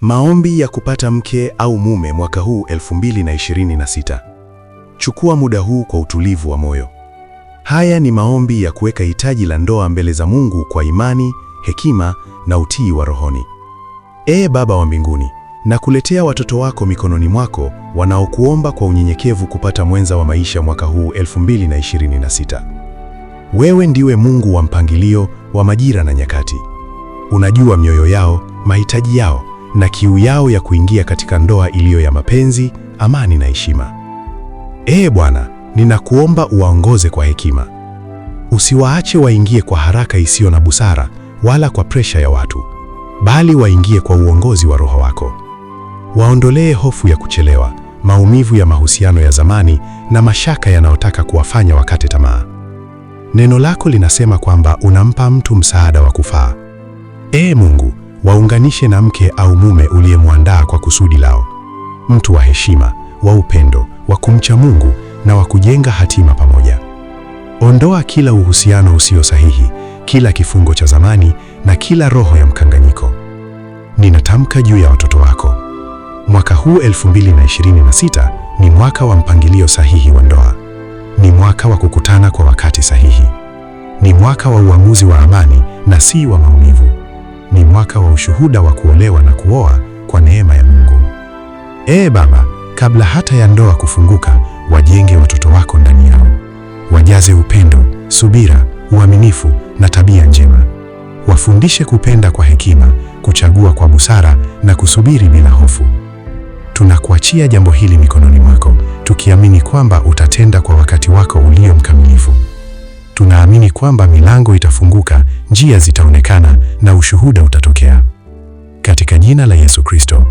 Maombi ya kupata mke au mume mwaka huu 2026. Chukua muda huu kwa utulivu wa moyo. Haya ni maombi ya kuweka hitaji la ndoa mbele za Mungu kwa imani, hekima na utii wa rohoni. Ee Baba wa mbinguni, nakuletea watoto wako mikononi mwako wanaokuomba kwa unyenyekevu kupata mwenza wa maisha mwaka huu 2026. Wewe ndiwe Mungu wa mpangilio wa majira na nyakati. Unajua mioyo yao, mahitaji yao na kiu yao ya kuingia katika ndoa iliyo ya mapenzi, amani na heshima. Ee Bwana, ninakuomba uwaongoze kwa hekima. Usiwaache waingie kwa haraka isiyo na busara wala kwa presha ya watu, bali waingie kwa uongozi wa Roho wako. Waondolee hofu ya kuchelewa, maumivu ya mahusiano ya zamani na mashaka yanayotaka kuwafanya wakate tamaa. Neno lako linasema kwamba unampa mtu msaada wa kufaa. Ee Mungu, waunganishe na mke au mume uliyemwandaa kwa kusudi lao. Mtu wa heshima, wa upendo, wa kumcha Mungu na wa kujenga hatima pamoja. Ondoa kila uhusiano usio sahihi, kila kifungo cha zamani na kila roho ya mkanganyiko. Ninatamka juu ya watoto wako. Mwaka huu 2026 ni mwaka wa mpangilio sahihi wa ndoa. Ni mwaka wa kukutana kwa wakati sahihi. Ni mwaka wa uamuzi wa amani na si wa maumivu. Ni mwaka wa ushuhuda wa kuolewa na kuoa kwa neema ya Mungu. Ee Baba, kabla hata ya ndoa kufunguka, wajenge watoto wako ndani yao. Wajaze upendo, subira, uaminifu na tabia njema. Wafundishe kupenda kwa hekima, kuchagua kwa busara na kusubiri bila hofu. Tunakuachia jambo hili mikononi mwako, tukiamini kwamba utatenda kwa wakati wako ulio mkamilifu. Tunaamini kwamba milango itafunguka, njia zitaonekana na ushuhuda utatokea. Katika jina la Yesu Kristo.